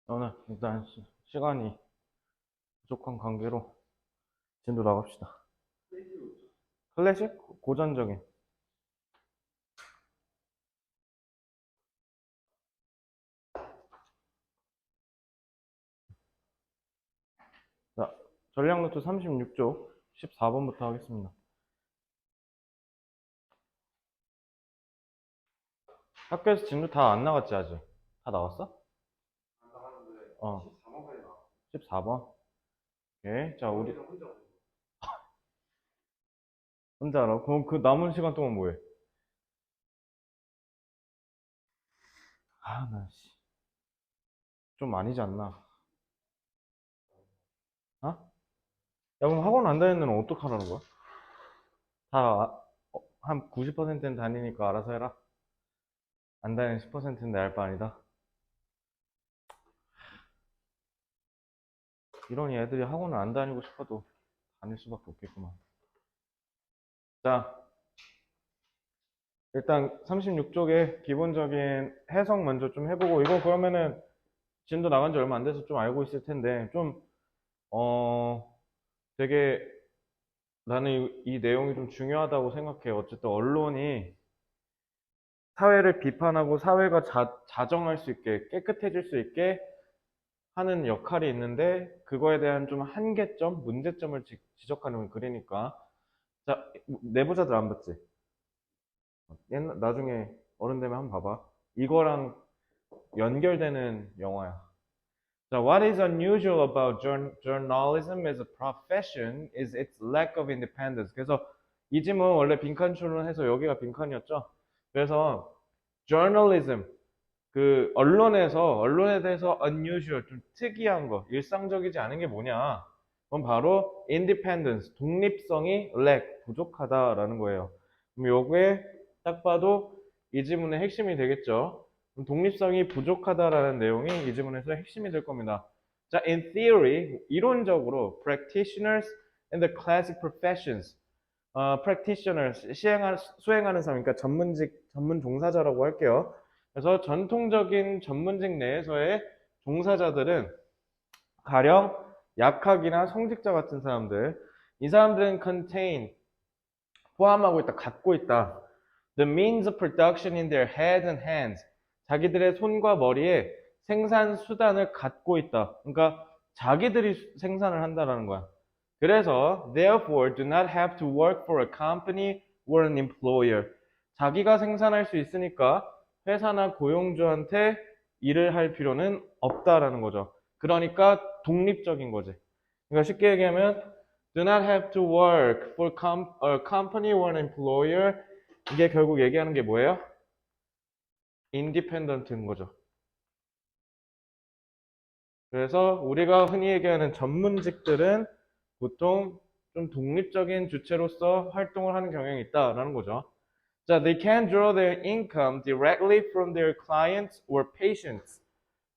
오늘 일단 시간이 부족한 관계로 진도 나갑시다. 클래식? 고전적인. 자, 전략 노트 36쪽 14번부터 하겠습니다. 학교에서 진도 다 안 나갔지, 아직? 다 나왔어? 안 나갔는데 어, 14번까지 나왔어. 14번. 오케이. 자, 우리 혼자 혼자 알아? 그럼 그 남은 시간 동안 뭐해? 아, 나 씨. 좀 아니지 않나? 어? 야, 그럼 학원 안 다니는 애는 어떡하라는 거야? 한 90%는 다니니까 알아서 해라. 안 다니는 10%는 내 알 바 아니다. 이러니 애들이 학원을 안 다니고 싶어도 다닐 수밖에 없겠구만. 자, 일단 36쪽에 기본적인 해석 먼저 좀 해보고, 이거 그러면은 진도 나간 지 얼마 안 돼서 좀 알고 있을 텐데, 되게 나는 이 내용이 좀 중요하다고 생각해. 어쨌든 언론이 사회를 비판하고 사회가 자정할 수 있게, 깨끗해질 수 있게 하는 역할이 있는데, 그거에 대한 좀 한계점, 문제점을 지적하는 글이니까. 자, 내부자들 안 봤지? 나중에 어른 되면 한번 봐봐. 이거랑 연결되는 영화야. 자, what is unusual about journalism as a profession is its lack of independence. 그래서 이 지문 원래 빈칸 추론해서 여기가 빈칸이었죠. 그래서 journalism, 그 언론에 대해서 unusual, 좀 특이한 거, 일상적이지 않은 게 뭐냐? 그건 바로 independence, 독립성이 lack, 부족하다라는 거예요. 그럼 요게 딱 봐도 이 지문의 핵심이 되겠죠. 그럼 독립성이 부족하다라는 내용이 이 지문에서 핵심이 될 겁니다. 자, in theory, 이론적으로 practitioners and the classic professions, practitioners, 수행하는 사람, 그러니까 전문 종사자라고 할게요. 그래서 전통적인 전문직 내에서의 종사자들은 가령 약학이나 성직자 같은 사람들, 이 사람들은 contain, 포함하고 있다, 갖고 있다. The means of production in their heads and hands. 자기들의 손과 머리에 생산 수단을 갖고 있다. 그러니까 자기들이 생산을 한다라는 거야. 그래서 therefore do not have to work for a company or an employer. 자기가 생산할 수 있으니까 회사나 고용주한테 일을 할 필요는 없다라는 거죠. 그러니까 독립적인 거지. 그러니까 쉽게 얘기하면 do not have to work for a company or an employer. 이게 결국 얘기하는 게 뭐예요? independent인 거죠. 그래서 우리가 흔히 얘기하는 전문직들은 보통 좀 독립적인 주체로서 활동을 하는 경향이 있다라는 거죠. 자, they can draw their income directly from their clients or patients.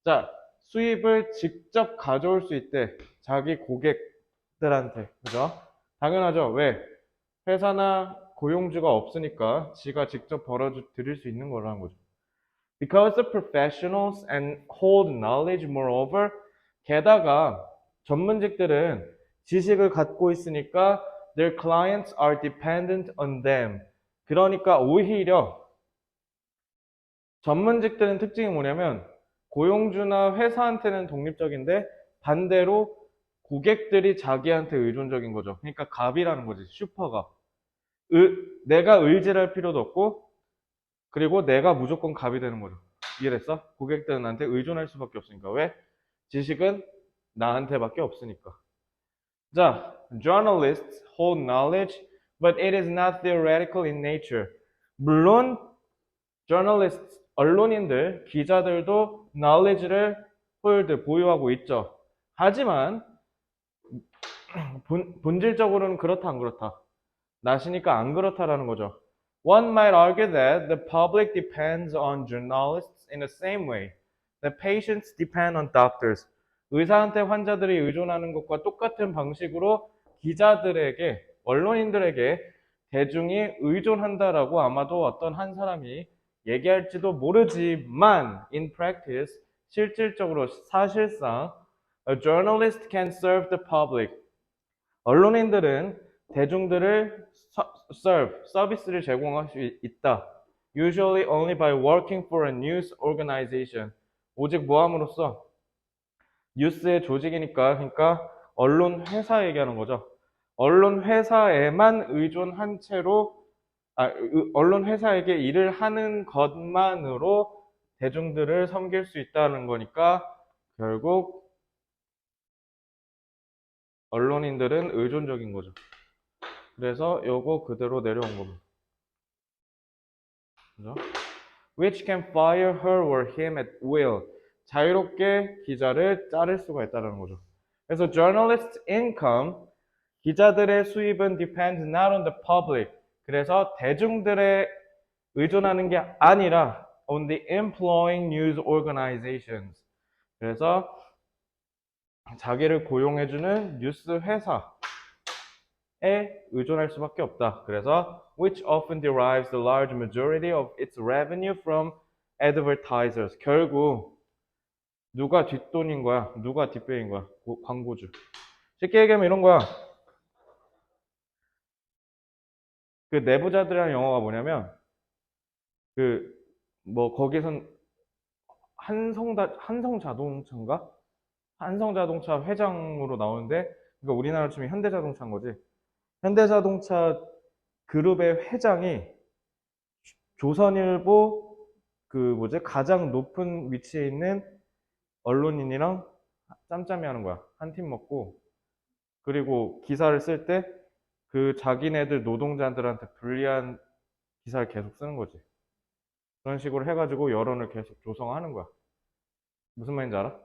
자, 수입을 직접 가져올 수 있대. 자기 고객들한테. 그죠? 당연하죠. 왜? 회사나 고용주가 없으니까 지가 직접 벌어드릴 수 있는 거라는 거죠. Because the professionals and hold knowledge moreover, 게다가 전문직들은 지식을 갖고 있으니까 their clients are dependent on them. 그러니까 오히려 전문직들은 특징이 뭐냐면 고용주나 회사한테는 독립적인데 반대로 고객들이 자기한테 의존적인 거죠. 그러니까 갑이라는 거지, 슈퍼가. 내가 의지할 필요도 없고, 그리고 내가 무조건 갑이 되는 거죠. 이해됐어? 고객들은 나한테 의존할 수밖에 없으니까. 왜? 지식은 나한테밖에 없으니까. 자, journalists hold knowledge, but it is not theoretical in nature. 물론 journalists, 언론인들, 기자들도 knowledge를 보유하고 있죠. 하지만 본질적으로는 그렇다 안 그렇다. 나시니까 안 그렇다라는 거죠. One might argue that the public depends on journalists in the same way that patients depend on doctors. 의사한테 환자들이 의존하는 것과 똑같은 방식으로 기자들에게, 언론인들에게 대중이 의존한다라고 아마도 어떤 한 사람이 얘기할지도 모르지만 in practice, 실질적으로 사실상 a journalist can serve the public. 언론인들은 대중들을 서비스를 제공할 수 있다. Usually only by working for a news organization. 오직 뭐 함으로써? 뉴스의 조직이니까, 그러니까 언론 회사 얘기하는 거죠. 언론 회사에만 의존한 채로, 언론 회사에게 일을 하는 것만으로 대중들을 섬길 수 있다는 거니까 결국 언론인들은 의존적인 거죠. 그래서 요거 그대로 내려온 겁니다. 그죠? Which can fire her or him at will. 자유롭게 기자를 자를 수가 있다는 거죠. 그래서 journalist income, 기자들의 수입은 depends not on the public. 그래서 대중들에 의존하는 게 아니라 on the employing news organizations. 그래서 자기를 고용해주는 뉴스 회사에 의존할 수밖에 없다. 그래서 which often derives the large majority of its revenue from advertisers. 결국 누가 뒷돈인 거야? 누가 뒷배인 거야? 광고주. 쉽게 얘기하면 이런 거야. 그 내부자들이라는 영화가 뭐냐면 거기선 한성자동차인가? 한성자동차 회장으로 나오는데, 그러니까 우리나라 치면 현대자동차인 거지. 현대자동차 그룹의 회장이 조선일보 가장 높은 위치에 있는 언론인이랑 짬짬이 하는 거야. 한 팀 먹고. 그리고 기사를 쓸 때 그 자기네들 노동자들한테 불리한 기사를 계속 쓰는 거지. 그런 식으로 해가지고 여론을 계속 조성하는 거야. 무슨 말인지 알아?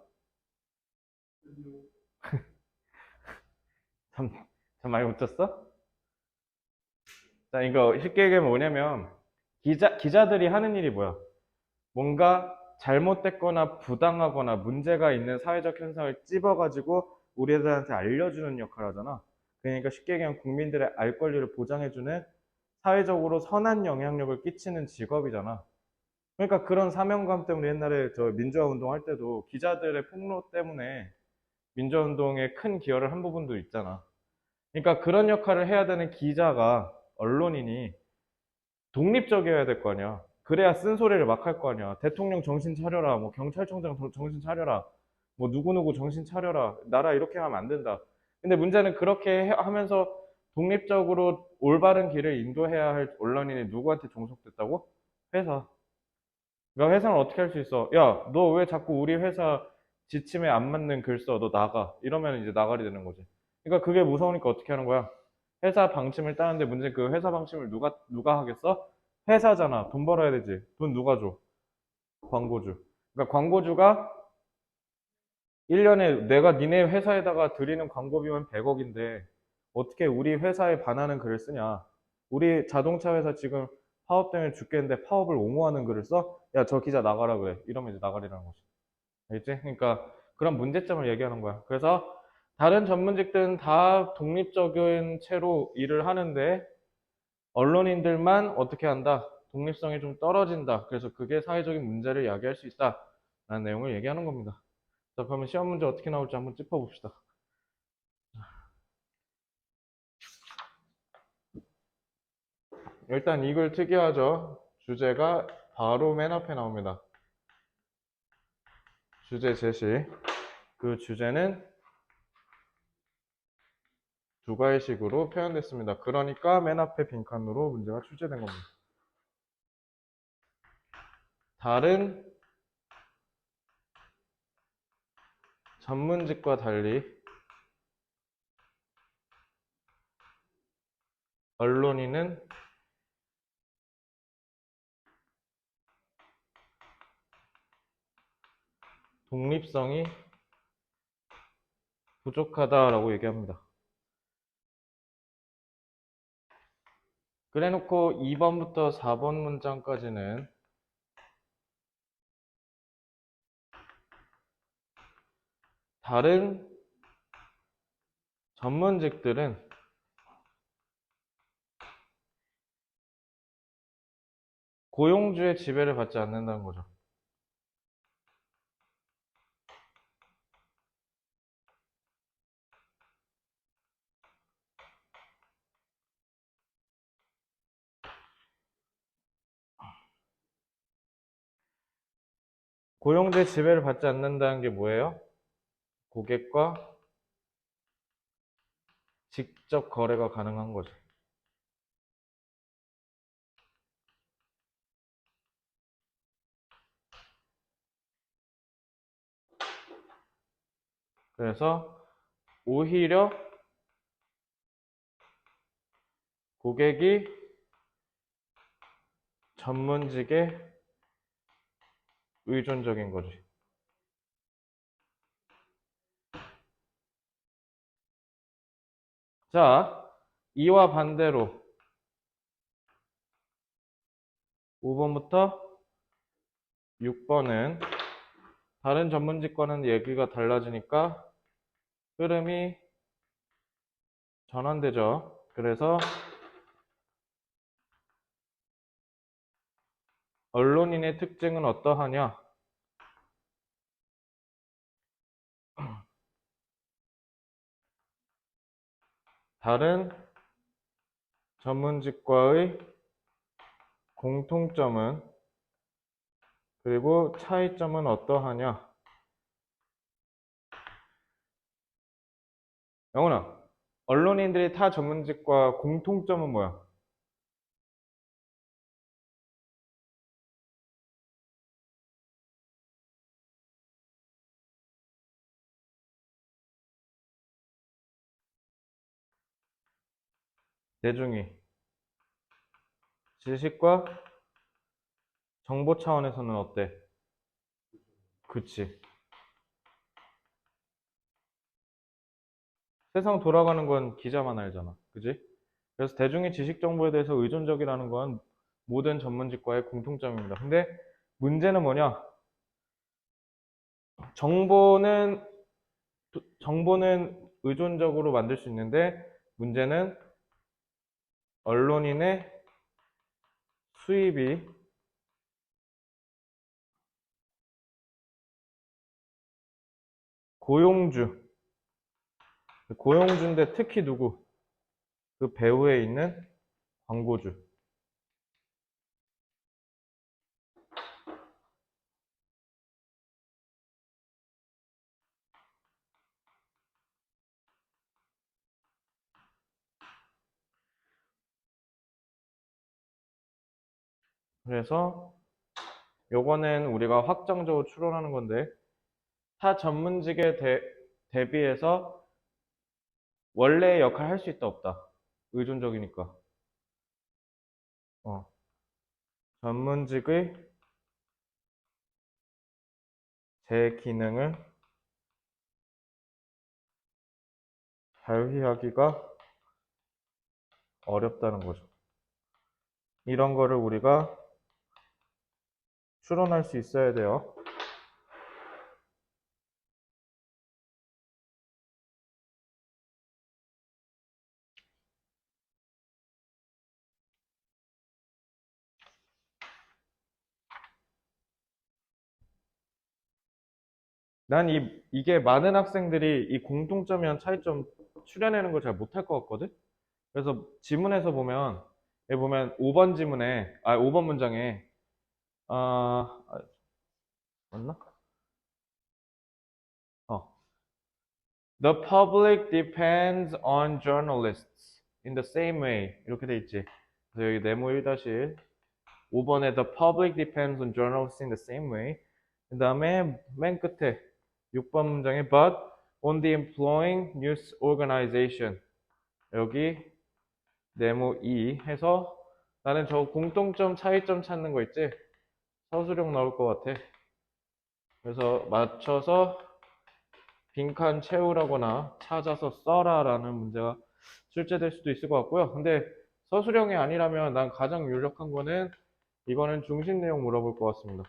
참, 참 많이 웃겼어? 자, 이거 쉽게 얘기하면 뭐냐면, 기자들이 하는 일이 뭐야? 뭔가 잘못됐거나 부당하거나 문제가 있는 사회적 현상을 찝어가지고 우리들한테 알려주는 역할을 하잖아. 그러니까 쉽게 얘기하면 국민들의 알 권리를 보장해주는 사회적으로 선한 영향력을 끼치는 직업이잖아. 그러니까 그런 사명감 때문에 옛날에 저 민주화 운동 할 때도 기자들의 폭로 때문에 민주화 운동에 큰 기여를 한 부분도 있잖아. 그러니까 그런 역할을 해야 되는 기자가, 언론인이 독립적이어야 될 거 아니야. 그래야 쓴소리를 막 할 거 아니야. 대통령 정신 차려라. 뭐 경찰청장 정신 차려라. 뭐 누구누구 정신 차려라. 나라 이렇게 하면 안 된다. 근데 문제는 그렇게 하면서 독립적으로 올바른 길을 인도해야 할 언론인이 누구한테 종속됐다고? 회사. 그러니까 회사는 어떻게 할 수 있어? 야, 너 왜 자꾸 우리 회사 지침에 안 맞는 글 써? 너 나가. 이러면 이제 나가리 되는 거지. 그러니까 그게 무서우니까 어떻게 하는 거야? 회사 방침을 따는데 문제는 그 회사 방침을 누가 하겠어? 회사잖아. 돈 벌어야 되지. 돈 누가 줘? 광고주. 그러니까 광고주가 1년에 내가 니네 회사에다가 드리는 광고비만 100억인데 어떻게 우리 회사에 반하는 글을 쓰냐? 우리 자동차 회사 지금 파업 때문에 죽겠는데 파업을 옹호하는 글을 써? 야, 저 기자 나가라 그래. 이러면 이제 나가리라는 거지. 알겠지? 그러니까 그런 문제점을 얘기하는 거야. 그래서 다른 전문직들은 다 독립적인 채로 일을 하는데 언론인들만 어떻게 한다? 독립성이 좀 떨어진다. 그래서 그게 사회적인 문제를 야기할 수 있다. 라는 내용을 얘기하는 겁니다. 자, 그러면 시험 문제 어떻게 나올지 한번 짚어봅시다. 일단 이 글 특이하죠? 주제가 바로 맨 앞에 나옵니다. 주제 제시. 그 주제는 두 가지식으로 표현됐습니다. 그러니까 맨 앞에 빈칸으로 문제가 출제된 겁니다. 다른 전문직과 달리 언론인은 독립성이 부족하다라고 얘기합니다. 그래놓고 2번부터 4번 문장까지는 다른 전문직들은 고용주의 지배를 받지 않는다는 거죠. 고용주의 지배를 받지 않는다는 게 뭐예요? 고객과 직접 거래가 가능한 거죠. 그래서 오히려 고객이 전문직에 의존적인 거지. 자, 이와 반대로 5번부터 6번은 다른 전문직과는 얘기가 달라지니까 흐름이 전환되죠. 그래서 언론인의 특징은 어떠하냐? 다른 전문직과의 공통점은 그리고 차이점은 어떠하냐? 영훈아, 언론인들이 타 전문직과 공통점은 뭐야? 대중이 지식과 정보 차원에서는 어때? 그치. 세상 돌아가는 건 기자만 알잖아. 그지? 그래서 대중의 지식 정보에 대해서 의존적이라는 건 모든 전문직과의 공통점입니다. 근데 문제는 뭐냐? 정보는 의존적으로 만들 수 있는데 문제는 언론인의 수입이 고용주인데 특히 누구? 그 배후에 있는 광고주. 그래서 요거는 우리가 확정적으로 추론하는 건데 타 전문직에 대비해서 원래의 역할을 할 수 있다 없다. 의존적이니까. 전문직의 제 기능을 발휘하기가 어렵다는 거죠. 이런 거를 우리가 추론할 수 있어야 돼요. 난 이게 많은 학생들이 이 공통점이랑 차이점 추려내는 걸 잘 못할 것 같거든? 그래서 지문에서 보면, 여기 보면 5번 지문에, 5번 문장에, 맞나? 어. The public depends on journalists in the same way. 이렇게 돼 있지. 그래서 여기 네모 1-1. 5번에 The public depends on journalists in the same way. 그 다음에 맨 끝에 6번 문장에 But on the employing news organization. 여기 네모 2 해서 나는 저 공통점 차이점 찾는 거 있지? 서술형 나올 것 같아. 그래서 맞춰서 빈칸 채우라거나 찾아서 써라 라는 문제가 출제될 수도 있을 것 같고요. 근데 서술형이 아니라면 난 가장 유력한 거는 이거는 중심 내용 물어볼 것 같습니다.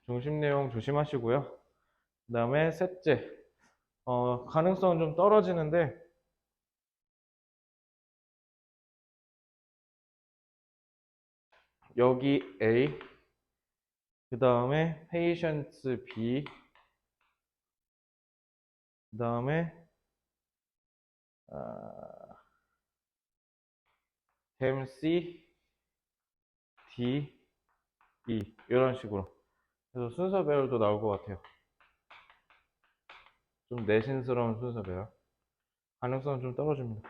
중심 내용 조심하시고요. 그 다음에 셋째, 가능성은 좀 떨어지는데 여기 A, 그 다음에 patients B, 그 다음에 them C, D, 2 이런 식으로. 그래서 순서 배열도 나올 것 같아요. 좀 내신스러운 순서 배열. 가능성은 좀 떨어집니다.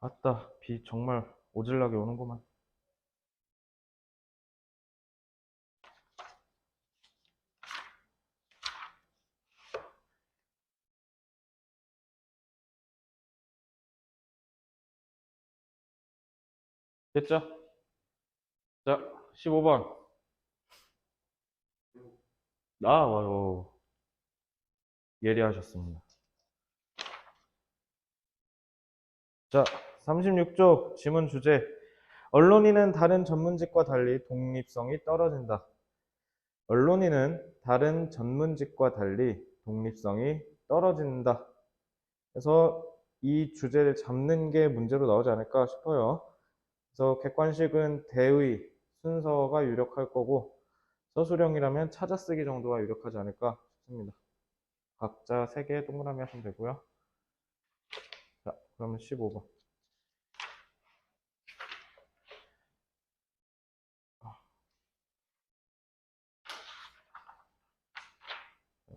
아따, 비 정말 오질나게 오는구만. 됐죠? 자, 15번. 와요. 예리하셨습니다. 자, 36쪽 지문 주제. 언론인은 다른 전문직과 달리 독립성이 떨어진다. 언론인은 다른 전문직과 달리 독립성이 떨어진다. 그래서 이 주제를 잡는 게 문제로 나오지 않을까 싶어요. 그래서 객관식은 대의, 순서가 유력할 거고 서술형이라면 찾아쓰기 정도가 유력하지 않을까 싶습니다. 각자 3개 동그라미 하시면 되고요. 자, 그러면 15번.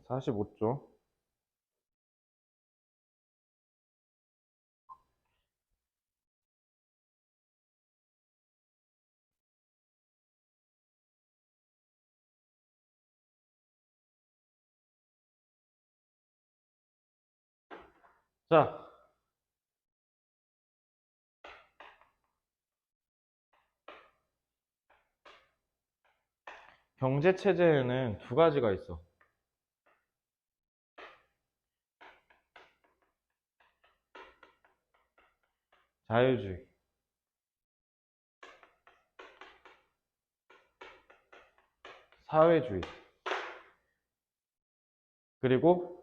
45쪽. 자, 경제체제에는 두 가지가 있어. 자유주의, 사회주의, 그리고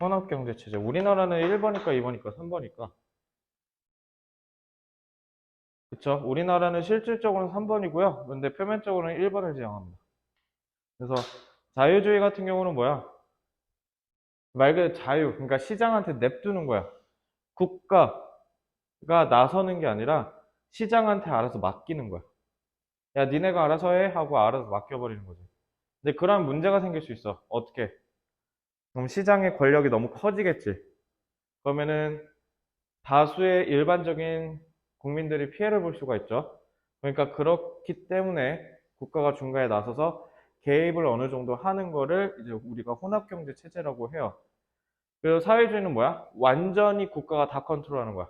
혼합경제체제. 우리나라는 1번이니까 2번이니까 3번이니까. 그쵸? 우리나라는 실질적으로는 3번이고요. 근데 표면적으로는 1번을 지향합니다. 그래서 자유주의 같은 경우는 뭐야? 말 그대로 자유, 그러니까 시장한테 냅두는 거야. 국가가 나서는 게 아니라 시장한테 알아서 맡기는 거야. 야, 니네가 알아서 해 하고 알아서 맡겨버리는 거지. 근데 그런 문제가 생길 수 있어. 어떻게? 그럼 시장의 권력이 너무 커지겠지. 그러면은 다수의 일반적인 국민들이 피해를 볼 수가 있죠. 그러니까 그렇기 때문에 국가가 중간에 나서서 개입을 어느 정도 하는 거를 이제 우리가 혼합경제 체제라고 해요. 그리고 사회주의는 뭐야? 완전히 국가가 다 컨트롤하는 거야.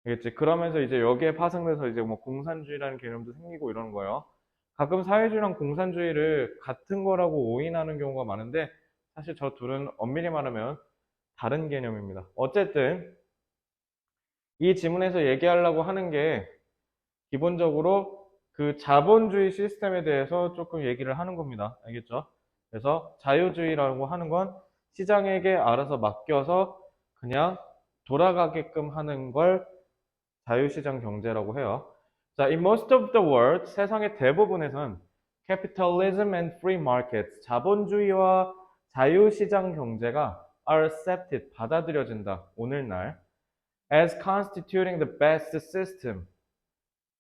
알겠지? 그러면서 이제 여기에 파생돼서 이제 뭐 공산주의라는 개념도 생기고 이러는 거예요. 가끔 사회주의랑 공산주의를 같은 거라고 오인하는 경우가 많은데 사실 저 둘은 엄밀히 말하면 다른 개념입니다. 어쨌든 이 지문에서 얘기하려고 하는 게 기본적으로 그 자본주의 시스템에 대해서 조금 얘기를 하는 겁니다. 알겠죠? 그래서 자유주의라고 하는 건 시장에게 알아서 맡겨서 그냥 돌아가게끔 하는 걸 자유시장 경제라고 해요. 자, in most of the world, 세상의 대부분에선 capitalism and free markets, 자본주의와 자유시장 경제가 are accepted, 받아들여진다. 오늘날 as constituting the best system,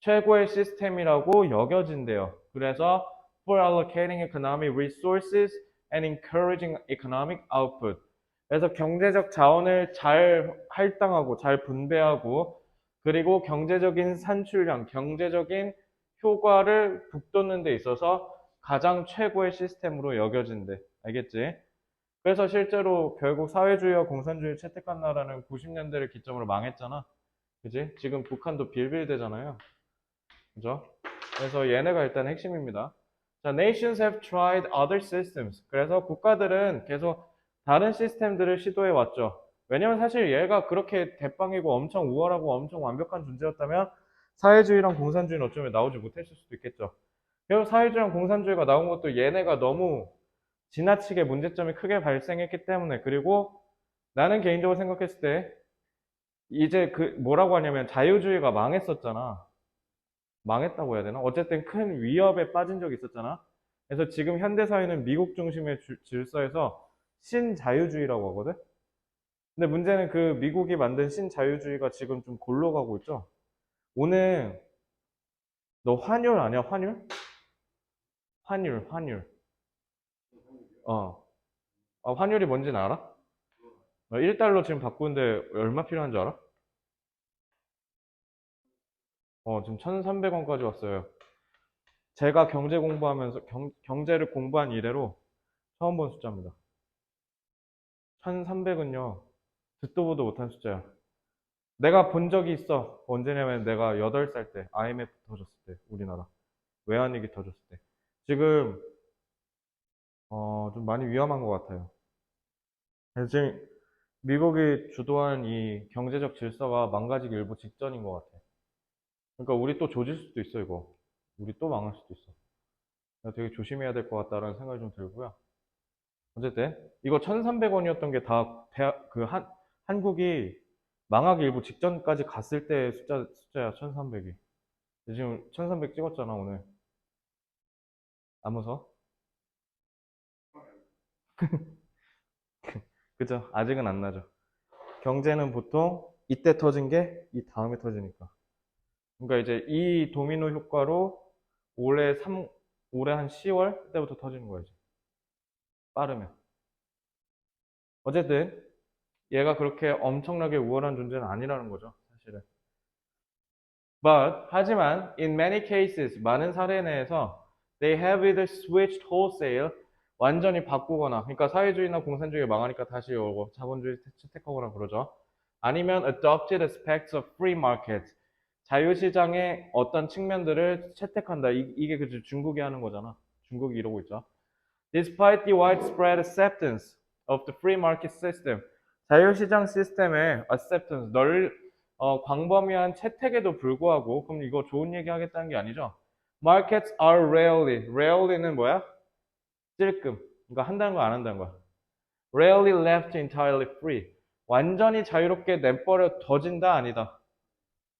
최고의 시스템이라고 여겨진대요. 그래서 for allocating economic resources and encouraging economic output. 그래서 경제적 자원을 잘 할당하고 잘 분배하고 그리고 경제적인 산출량, 경제적인 효과를 북돋는 데 있어서 가장 최고의 시스템으로 여겨진대. 알겠지? 그래서 실제로 결국 사회주의와 공산주의 채택한 나라는 90년대를 기점으로 망했잖아. 그지? 지금 북한도 빌빌대잖아요. 그죠? 그래서 얘네가 일단 핵심입니다. 자, nations have tried other systems. 그래서 국가들은 계속 다른 시스템들을 시도해 왔죠. 왜냐면 사실 얘가 그렇게 대빵이고 엄청 우월하고 엄청 완벽한 존재였다면 사회주의랑 공산주의는 어쩌면 나오지 못했을 수도 있겠죠. 그리고 사회주의랑 공산주의가 나온 것도 얘네가 너무 지나치게 문제점이 크게 발생했기 때문에 그리고 나는 개인적으로 생각했을 때 이제 그 뭐라고 하냐면 자유주의가 망했었잖아. 망했다고 해야 되나? 어쨌든 큰 위협에 빠진 적이 있었잖아. 그래서 지금 현대 사회는 미국 중심의 질서에서 신자유주의라고 하거든. 근데 문제는 그 미국이 만든 신자유주의가 지금 좀 골로 가고 있죠. 오늘 너 환율 아니야? 환율? 환율. 어. 환율이 뭔지는 알아? 1달러 지금 바꾸는데 얼마 필요한 줄 알아? 지금 1,300원까지 왔어요. 제가 경제 공부하면서 경제를 공부한 이래로 처음 본 숫자입니다. 1,300은요. 듣도 보도 못한 숫자야. 내가 본 적이 있어. 언제냐면 내가 8살 때 IMF 터졌을 때 우리나라 외환위기 터졌을 때. 지금 좀 많이 위험한 것 같아요. 그래서 지금 미국이 주도한 이 경제적 질서가 망가지기 일보 직전인 것 같아. 그러니까 우리 또 조질 수도 있어 이거. 우리 또 망할 수도 있어. 그래서 되게 조심해야 될 것 같다라는 생각이 좀 들고요. 어쨌든 이거 1,300원이었던 게 다 한국이 망하기 일보 직전까지 갔을 때 숫자야 1,300이. 지금 1,300 찍었잖아 오늘. 안 무서워? 그죠? 아직은 안 나죠. 경제는 보통 이때 터진 게 이 다음에 터지니까. 그러니까 이제 이 도미노 효과로 올해 3, 올해 한 10월 때부터 터지는 거예요. 이제. 빠르면. 어쨌든 얘가 그렇게 엄청나게 우월한 존재는 아니라는 거죠. 사실은. 하지만 in many cases 많은 사례 내에서 they have either switched wholesale 완전히 바꾸거나 그러니까 사회주의나 공산주의가 망하니까 다시 오고 자본주의 채택하거나 그러죠. 아니면 adopted aspects of free market 자유시장의 어떤 측면들을 채택한다. 이게 그 중국이 하는 거잖아. 중국이 이러고 있죠. Despite the widespread acceptance of the free market system 자유시장 시스템의 acceptance 광범위한 채택에도 불구하고 그럼 이거 좋은 얘기 하겠다는 게 아니죠. Markets are rarely는 뭐야? 찔끔. 그러니까 한다는 거 안 한다는 거야. Rarely left entirely free. 완전히 자유롭게 내버려 둬진다 아니다.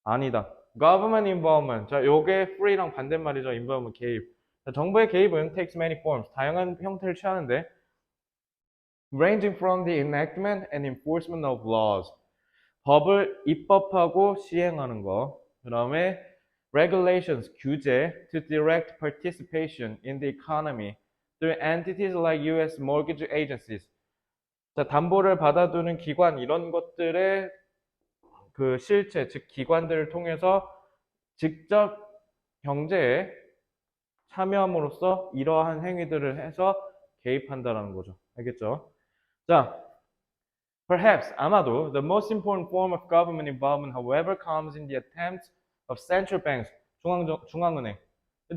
아니다. Government involvement. 자, 요게 free랑 반대말이죠. involvement 개입. 자, 정부의 개입은 takes many forms. 다양한 형태를 취하는데 ranging from the enactment and enforcement of laws. 법을 입법하고 시행하는 거. 그 다음에 regulations, 규제, to direct participation in the economy through entities like U.S. mortgage agencies. 자, 담보를 받아두는 기관, 이런 것들의 그 실체, 즉 기관들을 통해서 직접 경제에 참여함으로써 이러한 행위들을 해서 개입한다라는 거죠. 알겠죠? 자, perhaps, 아마도, the most important form of government involvement, however, comes in the attempt of central banks, 중앙은행.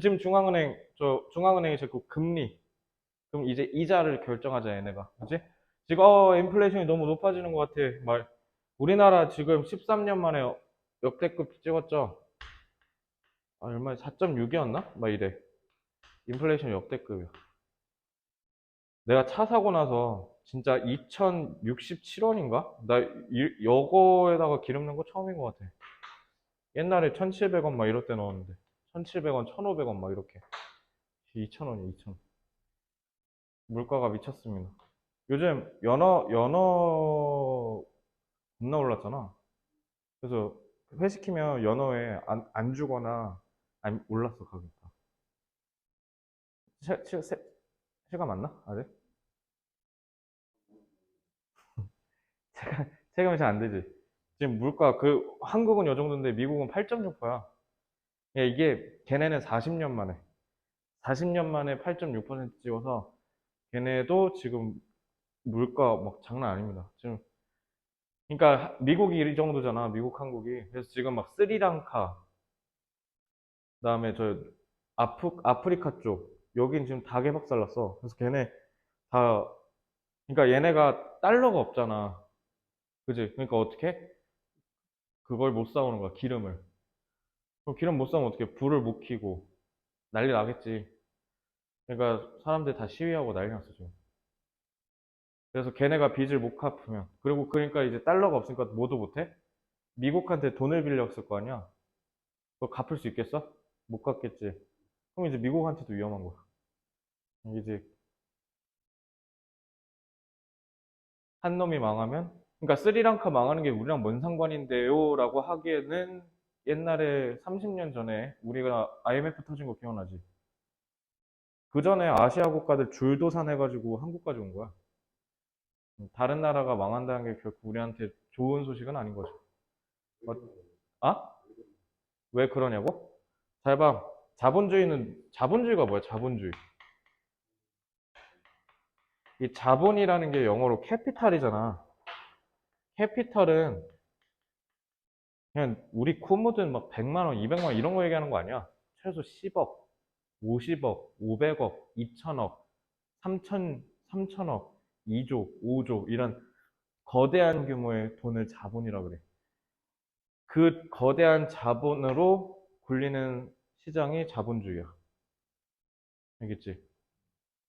지금 중앙은행이 자꾸 그럼 이제 이자를 결정하자, 얘네가. 그치? 지금, 인플레이션이 너무 높아지는 것 같아. 우리나라 지금 13년 만에 역대급 찍었죠? 얼마에 4.6이었나? 막 이래. 인플레이션 역대급이야. 내가 차 사고 나서 진짜 2,067원인가? 나 여거에다가 기름 넣은 거 처음인 것 같아. 옛날에 1,700원 막 이럴 때 넣었는데 1,700원, 1,500원 막 이렇게 2,000원이 2,000원. 물가가 미쳤습니다. 요즘 연어 겁나 올랐잖아. 그래서 회시키면 연어에 안 주거나 아니 올랐어 가격. 체가 맞나? 아직? 체감이 잘 안 되지. 지금 물가 한국은 요 정도인데 미국은 8.6%야. 이게 걔네는 40년 만에 8.6% 찍어서 걔네도 지금 물가 막 장난 아닙니다. 지금 그러니까 미국이 이 정도잖아. 미국 한국이. 그래서 지금 막 스리랑카 그다음에 저 아프리카 쪽 여긴 지금 다 개박살 났어. 그래서 걔네 다 그러니까 얘네가 달러가 없잖아. 그지? 그러니까 어떻게? 그걸 못 사오는 거야, 기름을. 그럼 기름 못 사면 어떻게? 불을 못 켜고 난리 나겠지. 그러니까 사람들 다 시위하고 난리 났어, 지금. 그래서 걔네가 빚을 못 갚으면. 그리고 그러니까 이제 달러가 없으니까 뭐도 못 해? 미국한테 돈을 빌렸을 거 아니야? 그거 갚을 수 있겠어? 못 갚겠지. 그럼 이제 미국한테도 위험한 거야. 이제 한 놈이 망하면, 그러니까 스리랑카 망하는 게 우리랑 뭔 상관인데요라고 하기에는 옛날에 30년 전에 우리가 IMF 터진 거 기억나지? 그 전에 아시아 국가들 줄도산해가지고 한국까지 온 거야. 다른 나라가 망한다는 게 결코 우리한테 좋은 소식은 아닌 거죠. 어, 아? 왜 그러냐고? 잘 봐. 자본주의가 뭐야? 자본주의. 이 자본이라는 게 영어로 캐피탈이잖아. 캐피탈은 그냥 우리 코모든 막 100만 원, 200만 원 이런 거 얘기하는 거 아니야. 최소 10억, 50억, 500억, 2천억, 3천억, 2조, 5조 이런 거대한 규모의 돈을 자본이라 그래. 그 거대한 자본으로 굴리는 시장이 자본주의야. 알겠지?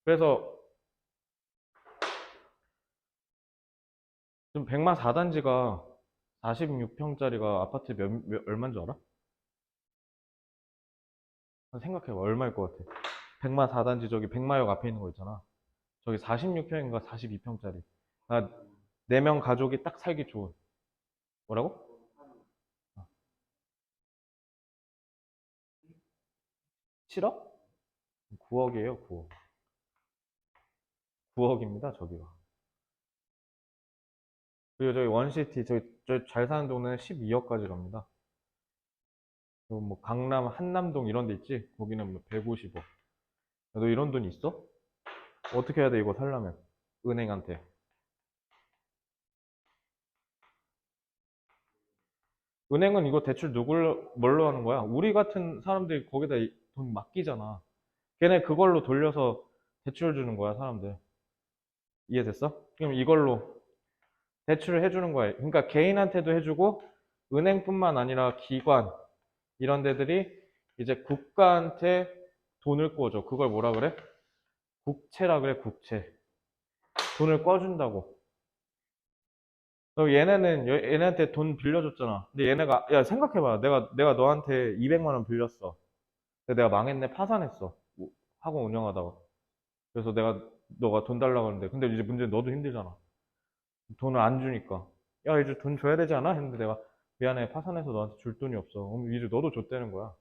그래서 지금 백마 4단지가 46평짜리가 아파트 얼마인 줄 알아? 생각해봐. 얼마일 것 같아? 백마 4단지 저기 백마역 앞에 있는 거 있잖아. 저기 46평인가 42평짜리. 나 4명 가족이 딱 살기 좋은. 뭐라고? 7억? 9억이에요, 9억. 9억입니다, 저기가. 그리고 저기 원시티, 저기 잘 사는 동네는 12억까지 갑니다. 그리고 뭐 강남, 한남동 이런 데 있지? 거기는 뭐 150억. 너 이런 돈 있어? 어떻게 해야 돼, 이거 살려면? 은행한테. 은행은 이거 대출 뭘로 하는 거야? 우리 같은 사람들이 거기다 돈 맡기잖아. 걔네 그걸로 돌려서 대출 주는 거야, 사람들. 이해됐어? 그럼 이걸로 대출을 해주는 거야. 그러니까 개인한테도 해주고, 은행뿐만 아니라 기관, 이런 데들이 이제 국가한테 돈을 꿔줘. 그걸 뭐라 그래? 국채라 그래, 국채. 돈을 꿔준다고. 그럼 얘네한테 돈 빌려줬잖아. 근데 얘네가, 야, 생각해봐. 내가 너한테 200만 원 빌렸어. 근데 내가 망했네, 파산했어. 학원 운영하다가. 그래서 너가 돈 달라고 하는데. 근데 이제 문제는 너도 힘들잖아. 돈을 안 주니까. 야, 이제 돈 줘야 되지 않아? 했는데 내가 미안해, 파산해서 너한테 줄 돈이 없어. 그럼 이제 너도 줬다는 거야.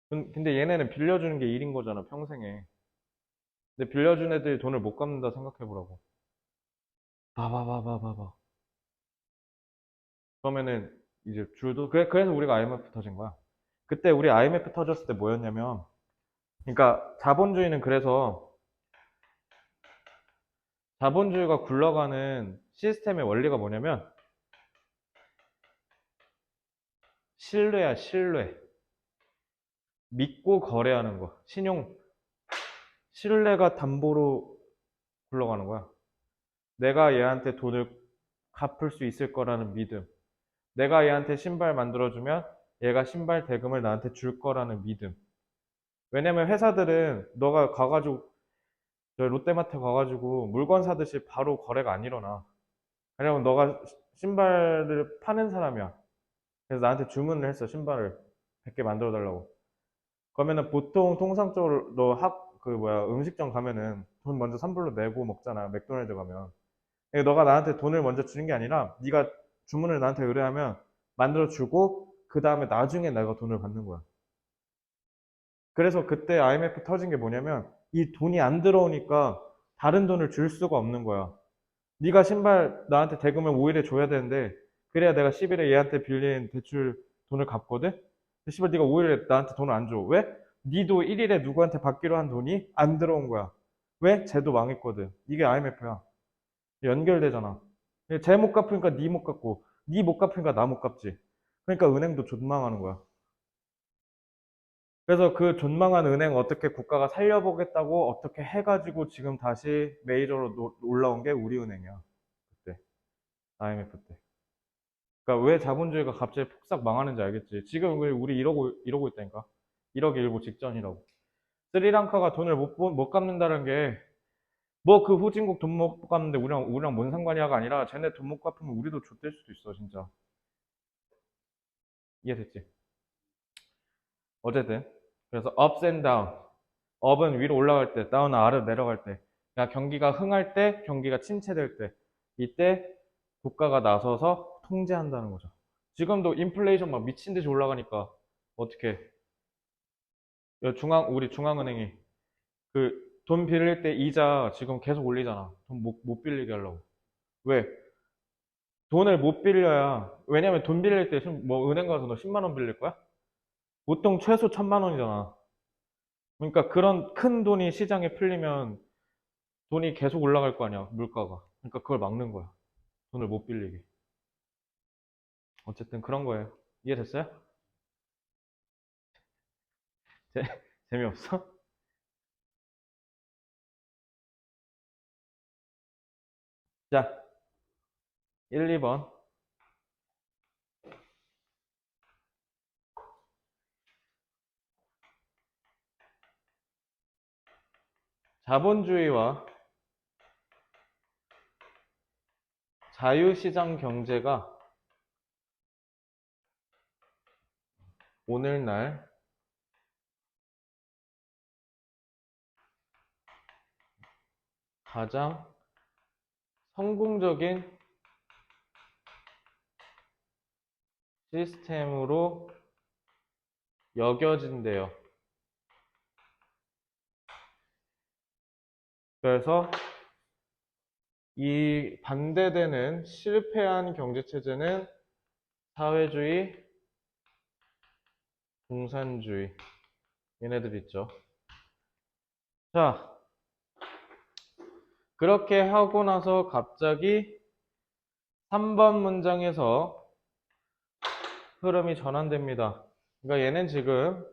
근데 얘네는 빌려주는 게 일인 거잖아, 평생에. 근데 빌려준 애들이 돈을 못 갚는다 생각해보라고. 봐봐봐봐봐봐. 그러면은 이제 그래서 우리가 IMF 터진 거야. 그때 우리 IMF 터졌을 때 뭐였냐면, 그러니까 자본주의는 그래서 자본주의가 굴러가는 시스템의 원리가 뭐냐면 신뢰야, 신뢰. 믿고 거래하는 거. 신뢰가 담보로 굴러가는 거야. 내가 얘한테 돈을 갚을 수 있을 거라는 믿음. 내가 얘한테 신발 만들어주면 얘가 신발 대금을 나한테 줄 거라는 믿음. 왜냐면 회사들은 너가 가가지고 저 롯데마트 가가지고 물건 사듯이 바로 거래가 안 일어나. 왜냐면 너가 신발을 파는 사람이야. 그래서 나한테 주문을 했어, 신발을 100개 만들어 달라고. 그러면은 보통 통상적으로 음식점 가면은 돈 먼저 선불로 내고 먹잖아, 맥도날드 가면. 그러니까 너가 나한테 돈을 먼저 주는 게 아니라 네가 주문을 나한테 의뢰하면 만들어 주고 그 다음에 나중에 내가 돈을 받는 거야. 그래서 그때 IMF 터진 게 뭐냐면 이 돈이 안 들어오니까 다른 돈을 줄 수가 없는 거야. 네가 신발 나한테 대금을 5일에 줘야 되는데 그래야 내가 10일에 얘한테 빌린 대출 돈을 갚거든? 근데 씨발 네가 5일에 나한테 돈을 안 줘. 왜? 니도 1일에 누구한테 받기로 한 돈이 안 들어온 거야. 왜? 쟤도 망했거든. 이게 IMF야. 연결되잖아. 쟤 못 갚으니까 니 못 갚고 니 못 갚으니까 나 못 갚지. 그러니까 은행도 존망하는 거야. 그래서 그 존망한 은행 어떻게 국가가 살려보겠다고 어떻게 해가지고 지금 다시 메이저로 올라온 게 우리은행이야. 그때. IMF 때. 그러니까 왜 자본주의가 갑자기 폭삭 망하는지 알겠지? 지금 우리 이러고 있다니까. 이러기 일보 직전이라고. 스리랑카가 돈을 못 갚는다는 게, 뭐 그 후진국 돈 못 갚는데 우리랑 뭔 상관이야가 아니라 쟤네 돈 못 갚으면 우리도 좆될 수도 있어, 진짜. 이해됐지? 어쨌든. 그래서 ups and down. up은 위로 올라갈 때, down은 아래로 내려갈 때. 그러니까 경기가 흥할 때, 경기가 침체될 때. 이때 국가가 나서서 통제한다는 거죠. 지금도 인플레이션 막 미친 듯이 올라가니까 어떻게 우리 중앙은행이 그 돈 빌릴 때 이자 지금 계속 올리잖아. 돈 못 빌리게 하려고. 왜? 돈을 못 빌려야, 왜냐면 돈 빌릴 때 뭐 은행 가서 너 10만 원 빌릴 거야? 보통 최소 1000만 원이잖아. 그러니까 그런 큰 돈이 시장에 풀리면 돈이 계속 올라갈 거 아니야, 물가가. 그러니까 그걸 막는 거야. 돈을 못 빌리게. 어쨌든 그런 거예요. 이해됐어요? 재, 재미없어? 자, 1, 2번. 자본주의와 자유시장 경제가 오늘날 가장 성공적인 시스템으로 여겨진대요. 그래서 이 반대되는 실패한 경제체제는 사회주의, 공산주의. 얘네들 있죠. 자, 그렇게 하고 나서 갑자기 3번 문장에서 흐름이 전환됩니다. 그러니까 얘는 지금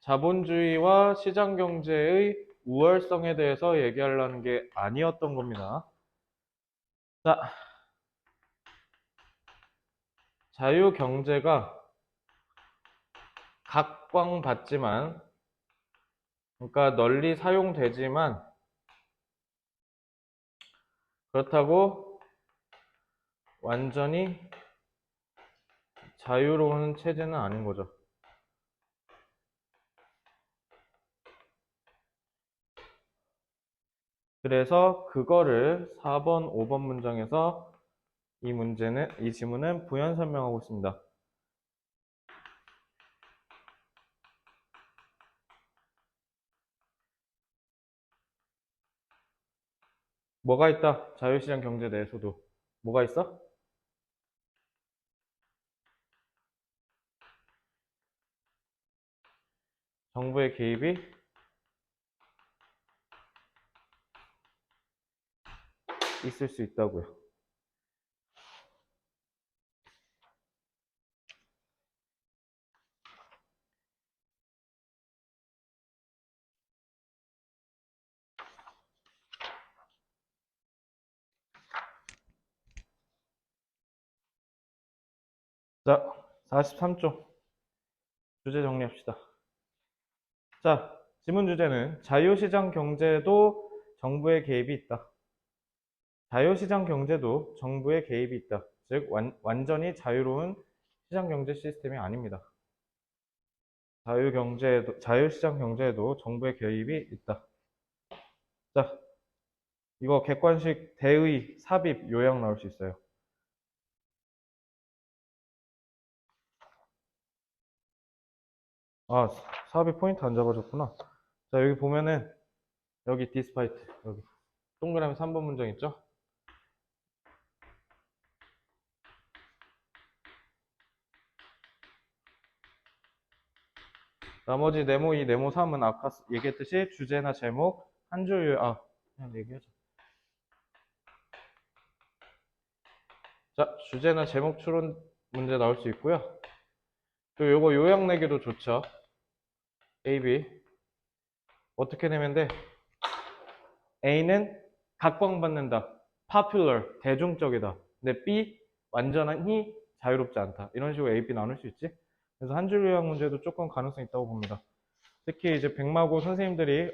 자본주의와 시장경제의 우월성에 대해서 얘기하려는 게 아니었던 겁니다. 자, 자유경제가 각광받지만, 그러니까 널리 사용되지만, 그렇다고 완전히 자유로운 체제는 아닌 거죠. 그래서 그거를 4번, 5번 문장에서 이 지문은 부연 설명하고 있습니다. 뭐가 있다? 자유시장 경제 내에서도. 뭐가 있어? 정부의 개입이 있을 수 있다고요. 자, 43쪽. 주제 정리합시다. 자, 지문 주제는 자유시장 경제도 정부의 개입이 있다. 자유시장 경제도 정부의 개입이 있다. 즉, 완전히 자유로운 시장 경제 시스템이 아닙니다. 자유시장 경제에도 정부의 개입이 있다. 자, 이거 객관식 대의, 삽입, 요약 나올 수 있어요. 아, 삽입 포인트 안 잡아줬구나. 자, 여기 보면은, 여기 despite, 여기. 동그라미 3번 문장 있죠? 나머지 네모 2, 네모 3은 아까 얘기했듯이 주제나 제목, 한 줄 요약, 그냥 얘기하자. 자, 주제나 제목 추론 문제 나올 수 있고요. 또 요거 요약 내기도 좋죠. A, B. 어떻게 내면 돼? A는 각광받는다. popular, 대중적이다. 근데 B, 완전히 자유롭지 않다. 이런 식으로 A, B 나눌 수 있지? 그래서 한 줄 요약 문제도 조금 가능성이 있다고 봅니다. 특히 이제 백마고 선생님들이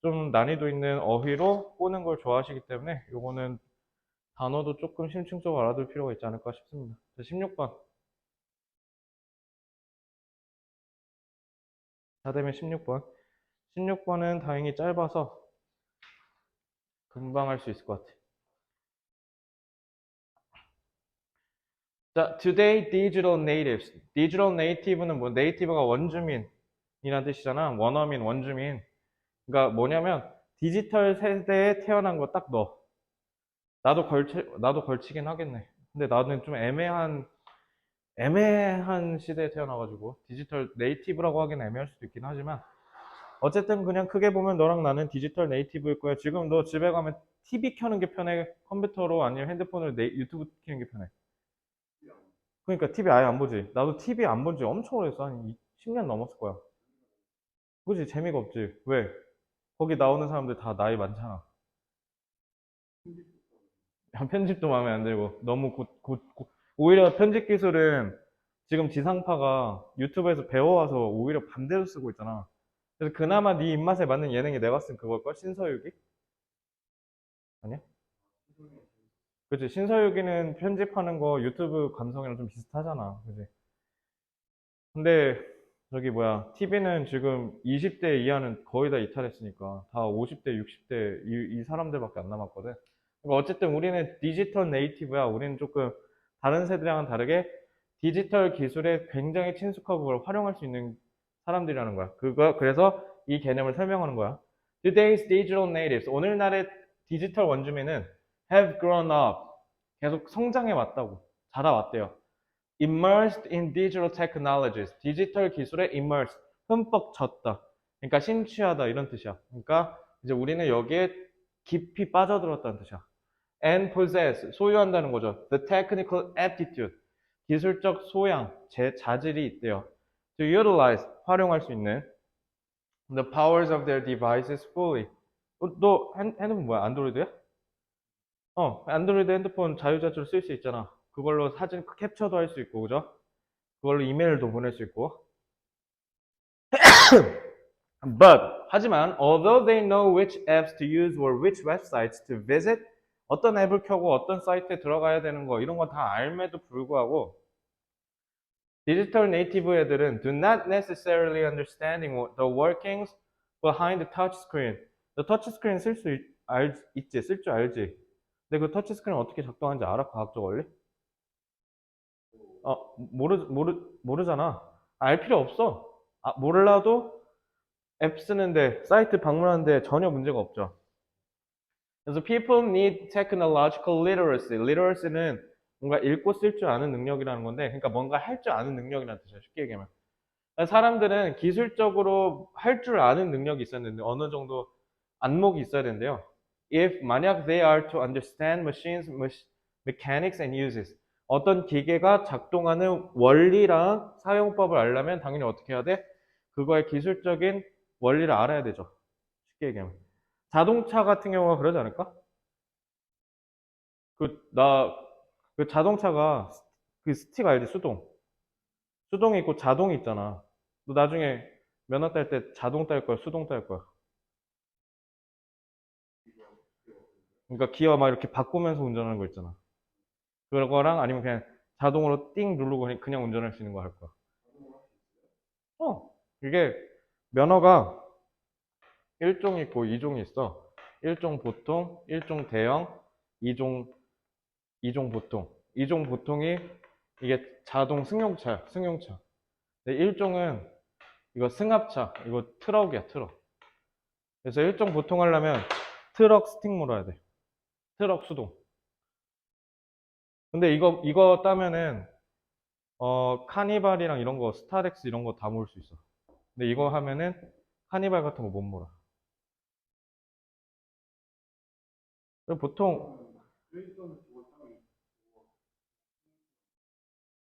좀 난이도 있는 어휘로 꼬는 걸 좋아하시기 때문에 요거는 단어도 조금 심층적으로 알아둘 필요가 있지 않을까 싶습니다. 16번. 4 되면 16번. 16번은 다행히 짧아서 금방 할 수 있을 것 같아. 자, today digital natives. digital native는 뭐 native가 원주민이라는 뜻이잖아. 원어민, 원주민. 그러니까 뭐냐면 디지털 세대에 태어난 거 딱 너. 나도 걸치긴 하겠네. 근데 나는 좀 애매한 시대에 태어나가지고 디지털 네이티브라고 하기는 애매할 수도 있긴 하지만 어쨌든 그냥 크게 보면 너랑 나는 디지털 네이티브일 거야. 지금 너 집에 가면 TV 켜는 게 편해? 컴퓨터로 아니면 핸드폰으로 유튜브 켜는 게 편해? 그러니까 TV 아예 안 보지. 나도 TV 안 본 지 엄청 오래됐어. 한 10년 넘었을 거야. 그지? 재미가 없지. 왜? 거기 나오는 사람들 다 나이 많잖아. 편집도 마음에 안 들고 너무 오히려 편집 기술은 지금 지상파가 유튜브에서 배워와서 오히려 반대로 쓰고 있잖아. 그래서 그나마 네 입맛에 맞는 예능이 내가 쓴 그걸걸? 신서유기? 아니야? 그치. 신서유기는 편집하는 거 유튜브 감성이랑 좀 비슷하잖아. 그지? 근데 저기 뭐야 TV는 지금 20대 이하는 거의 다 이탈했으니까 다 50대, 60대 이 사람들밖에 안 남았거든. 그러니까 어쨌든 우리는 디지털 네이티브야. 우리는 조금 다른 세대랑은 다르게 디지털 기술에 굉장히 친숙하고 그걸 활용할 수 있는 사람들이라는 거야. 그래서 이 개념을 설명하는 거야. Today's digital natives. 오늘날의 디지털 원주민은 have grown up. 계속 성장해 왔다고. 자라왔대요. immersed in digital technologies. 디지털 기술에 immersed. 흠뻑 젖다. 그러니까 심취하다 이런 뜻이야. 그러니까 이제 우리는 여기에 깊이 빠져들었다는 뜻이야. and possess. 소유한다는 거죠. The technical aptitude. 기술적 소양, 자질이 있대요. To utilize. 활용할 수 있는 the powers of their devices fully. 너 핸드폰 뭐야? 안드로이드야? 안드로이드 핸드폰 자유자재로 쓸 수 있잖아. 그걸로 사진 캡처도 할 수 있고, 그죠? 그걸로 이메일도 보낼 수 있고. 하지만, although they know which apps to use or which websites to visit, 어떤 앱을 켜고 어떤 사이트에 들어가야 되는 거, 이런 거 다 알매도 불구하고, 디지털 네이티브 애들은 do not necessarily understanding the workings behind the touch screen. 너 터치 스크린 있지? 쓸 줄 알지? 근데 그 터치 스크린 어떻게 작동하는지 알아? 과학적 원리? 모르잖아. 알 필요 없어. 몰라도 앱 쓰는데, 사이트 방문하는데 전혀 문제가 없죠. 그래서 people need technological literacy. literacy는 뭔가 읽고 쓸 줄 아는 능력이라는 건데, 그러니까 뭔가 할 줄 아는 능력이라는 뜻이야. 쉽게 얘기하면. 사람들은 기술적으로 할 줄 아는 능력이 있어야 되는데, 어느 정도 안목이 있어야 되는데요. 만약 they are to understand machines, mechanics and uses. 어떤 기계가 작동하는 원리랑 사용법을 알려면 당연히 어떻게 해야 돼? 그거의 기술적인 원리를 알아야 되죠. 쉽게 얘기하면. 자동차 같은 경우가 그러지 않을까? 나, 그 자동차가 그 스틱 알지? 수동이 있고 자동이 있잖아. 너 나중에 면허 딸 때 자동 딸 거야? 수동 딸 거야? 그러니까 기어 막 이렇게 바꾸면서 운전하는 거 있잖아. 그거랑 아니면 그냥 자동으로 띵 누르고 그냥 운전할 수 있는 거 할 거야. 이게 면허가 1종 있고 2종이 있어. 1종 보통, 1종 대형, 2종, 2종 보통. 2종 보통이 이게 자동 승용차야, 승용차. 근데 1종은 이거 승합차, 이거 트럭이야, 트럭. 그래서 1종 보통 하려면 트럭 스틱 몰아야 돼. 트럭 수동. 근데 이거 따면은, 카니발이랑 이런 거, 스타렉스 이런 거 다 몰 수 있어. 근데 이거 하면은 카니발 같은 거 못 몰아. 그리고 보통,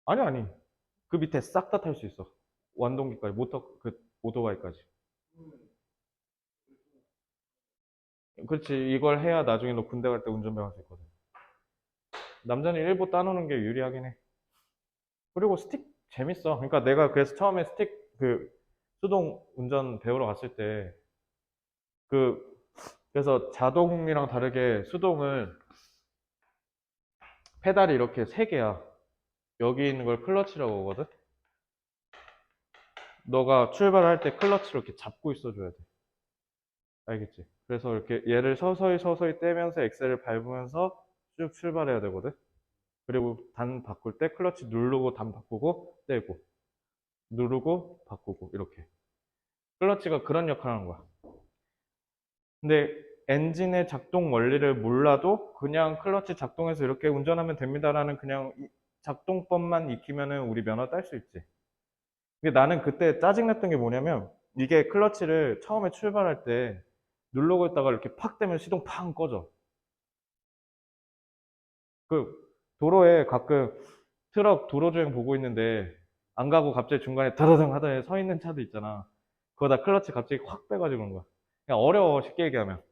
아니. 그 밑에 싹 다 탈 수 있어. 완동기까지, 오토바이까지. 그렇지. 이걸 해야 나중에 너 군대 갈 때 운전병 할 수 있거든. 남자는 일부 따놓는 게 유리하긴 해. 그리고 스틱 재밌어. 그러니까 내가 그래서 처음에 수동 운전 배우러 갔을 때, 그, 그래서 자동이랑 다르게 수동을 페달이 이렇게 세 개야. 여기 있는 걸 클러치라고 하거든. 너가 출발할 때 클러치를 이렇게 잡고 있어줘야 돼. 알겠지? 그래서 이렇게 얘를 서서히 서서히 떼면서 엑셀을 밟으면서 쭉 출발해야 되거든. 그리고 단 바꿀 때 클러치 누르고 단 바꾸고 떼고 누르고 바꾸고 이렇게. 클러치가 그런 역할을 하는 거야. 근데 엔진의 작동 원리를 몰라도 그냥 클러치 작동해서 이렇게 운전하면 됩니다라는 그냥 작동법만 익히면은 우리 면허 딸 수 있지. 근데 나는 그때 짜증났던 게 뭐냐면 이게 클러치를 처음에 출발할 때 누르고 있다가 이렇게 팍 되면 시동 팡 꺼져. 그 도로에 가끔 트럭 도로주행 보고 있는데 안 가고 갑자기 중간에 다다당 하더니 서 있는 차도 있잖아. 그거다 클러치 갑자기 확 빼가지고 그런 거야. 그냥 어려워 쉽게 얘기하면.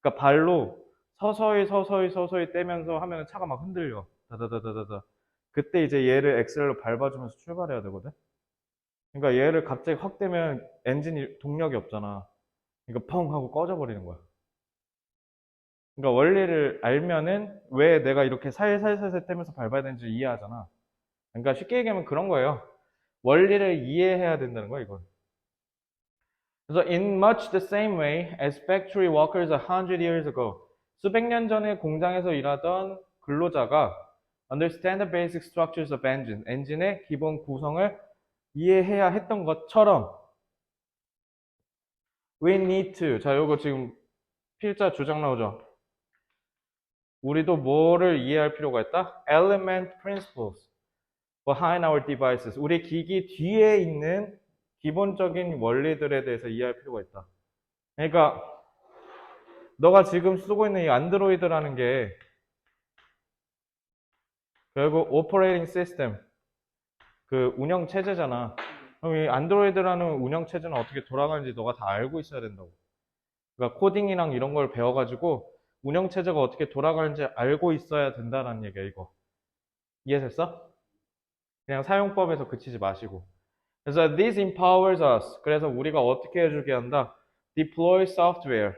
그러니까 발로 서서히 서서히 서서히 떼면서 하면 차가 막 흔들려. 다다다다다다. 그때 이제 얘를 엑셀로 밟아주면서 출발해야 되거든. 그러니까 얘를 갑자기 확 떼면 엔진이 동력이 없잖아. 그러니까 펑 하고 꺼져버리는 거야. 그러니까 원리를 알면은 왜 내가 이렇게 살살살살 떼면서 밟아야 되는지 이해하잖아. 그러니까 쉽게 얘기하면 그런 거예요. 원리를 이해해야 된다는 거야, 이건. 그래서 in much the same way as factory workers 100 years ago. 수백 년 전에 공장에서 일하던 근로자가 understand the basic structures of engine. 엔진의 기본 구성을 이해해야 했던 것처럼 we need to. 자, 요거 지금 필자 주장 나오죠? 우리도 뭐를 이해할 필요가 있다? Element principles behind our devices. 우리 기기 뒤에 있는 기본적인 원리들에 대해서 이해할 필요가 있다. 그러니까 너가 지금 쓰고 있는 이 안드로이드라는 게 결국 오퍼레이팅 시스템, 그 운영 체제잖아. 그럼 이 안드로이드라는 운영 체제는 어떻게 돌아가는지 너가 다 알고 있어야 된다고. 그러니까 코딩이랑 이런 걸 배워가지고 운영 체제가 어떻게 돌아가는지 알고 있어야 된다는 얘기야, 이거. 이해됐어? 그냥 사용법에서 그치지 마시고. 그래서 this empowers us. 그래서 우리가 어떻게 해주게 한다? deploy software.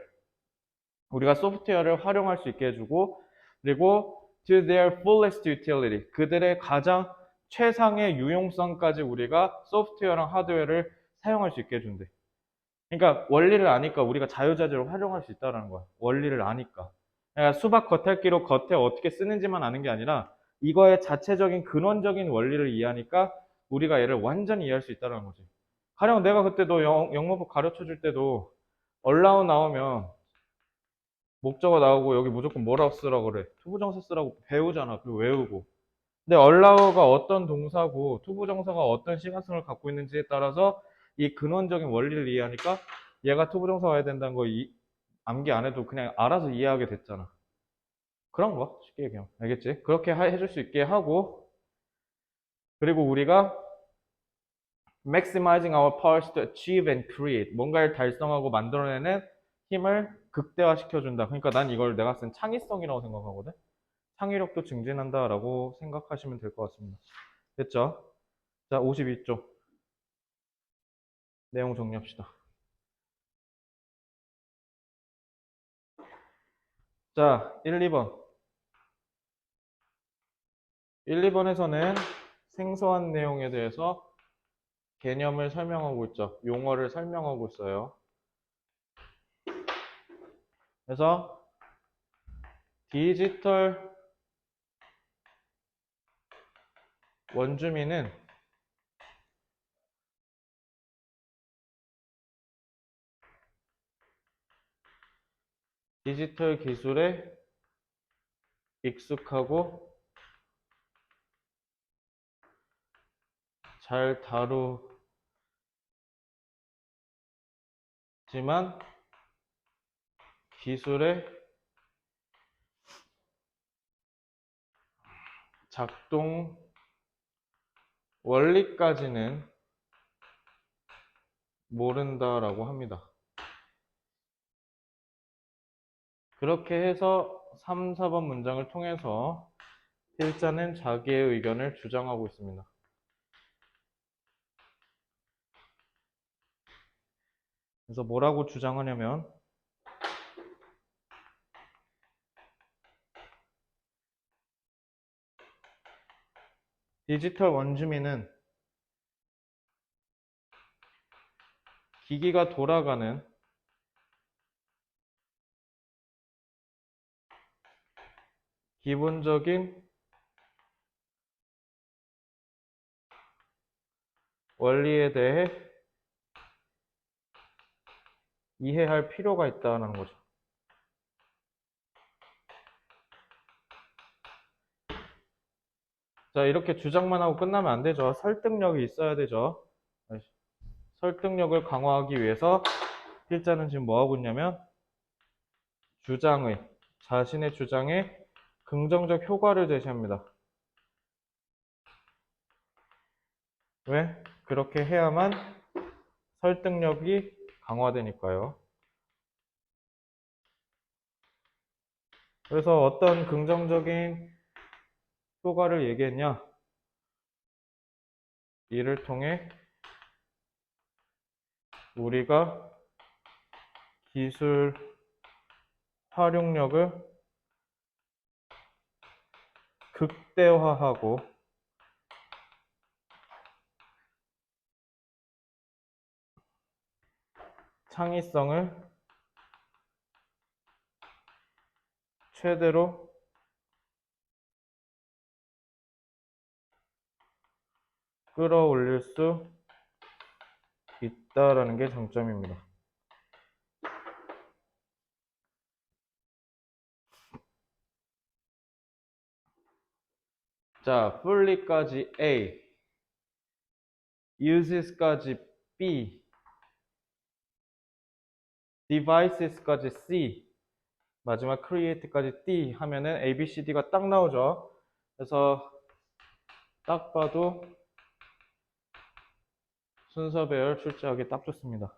우리가 소프트웨어를 활용할 수 있게 해주고, 그리고 to their fullest utility. 그들의 가장 최상의 유용성까지 우리가 소프트웨어랑 하드웨어를 사용할 수 있게 해준대. 그러니까 원리를 아니까 우리가 자유자재로 활용할 수 있다는 거야. 원리를 아니까. 그러니까 수박 겉핥기로 겉에 어떻게 쓰는지만 아는 게 아니라 이거의 자체적인 근원적인 원리를 이해하니까 우리가 얘를 완전히 이해할 수 있다는 거지. 가령 내가 그때 너 영어법 가르쳐 줄 때도 allow 나오면 목적어 나오고 여기 무조건 뭐라고 쓰라고 그래. 투부정사 쓰라고 배우잖아. 그리고 외우고. 근데 allow가 어떤 동사고 투부정사가 어떤 시간성을 갖고 있는지에 따라서 이 근원적인 원리를 이해하니까 얘가 투부정사 와야 된다는 거 암기 안 해도 그냥 알아서 이해하게 됐잖아. 그런 거 쉽게 얘기하면 알겠지? 그렇게 해줄 수 있게 하고 그리고 우리가 maximizing our powers to achieve and create 뭔가를 달성하고 만들어내는 힘을 극대화시켜준다. 그러니까 난 이걸 내가 쓴 창의성이라고 생각하거든. 창의력도 증진한다라고 생각하시면 될 것 같습니다. 됐죠? 자, 52쪽 내용 정리합시다. 자, 1, 2번. 1, 2번에서는 생소한 내용에 대해서 개념을 설명하고 있죠. 용어를 설명하고 있어요. 그래서 디지털 원주민은 디지털 기술에 익숙하고 잘 다루지만 기술의 작동 원리까지는 모른다라고 합니다. 그렇게 해서 3, 4번 문장을 통해서 필자는 자기의 의견을 주장하고 있습니다. 그래서 뭐라고 주장하냐면 디지털 원주민은 기기가 돌아가는 기본적인 원리에 대해 이해할 필요가 있다는 거죠. 자, 이렇게 주장만 하고 끝나면 안 되죠. 설득력이 있어야 되죠. 설득력을 강화하기 위해서 필자는 지금 뭐 하고 있냐면 자신의 주장에 긍정적 효과를 제시합니다. 왜? 그렇게 해야만 설득력이 강화되니까요. 그래서 어떤 긍정적인 효과를 얘기했냐? 이를 통해 우리가 기술 활용력을 극대화하고 창의성을 최대로 끌어올릴 수 있다라는 게 장점입니다. 자, fully까지 A, uses까지 B, devices까지 C, 마지막 create까지 D 하면은 A, B, C, D가 딱 나오죠. 그래서 딱 봐도 순서 배열 출제하기 딱 좋습니다.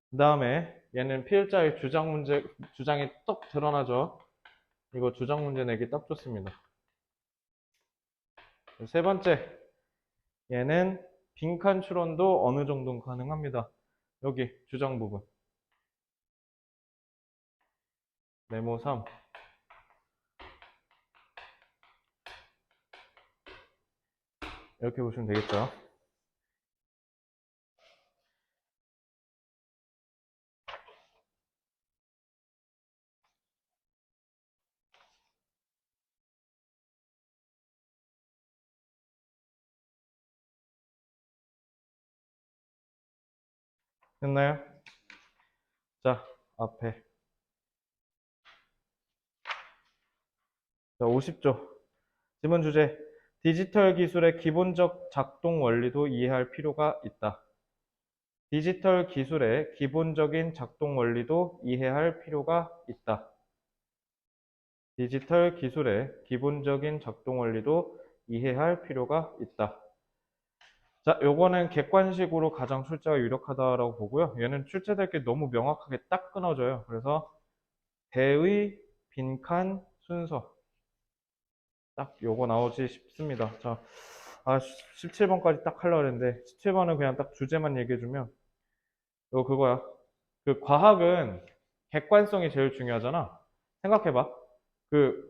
그 다음에 얘는 필자의 주장이 딱 드러나죠. 이거 주장 문제 내기 딱 좋습니다. 세 번째, 얘는 빈칸 추론도 어느 정도는 가능합니다. 여기 주장 부분. 네모 3. 이렇게 보시면 되겠죠. 됐나요? 자, 앞에. 자, 50조. 지문 주제. 디지털 기술의 기본적 작동 원리도 이해할 필요가 있다. 디지털 기술의 기본적인 작동 원리도 이해할 필요가 있다. 디지털 기술의 기본적인 작동 원리도 이해할 필요가 있다. 자, 요거는 객관식으로 가장 출제가 유력하다라고 보고요. 얘는 출제될 게 너무 명확하게 딱 끊어져요. 그래서 대의 빈칸 순서. 딱 요거 나오지 싶습니다. 자, 17번까지 딱 하려고 했는데, 17번은 그냥 딱 주제만 얘기해주면, 이거 그거야. 그 과학은 객관성이 제일 중요하잖아. 생각해봐. 그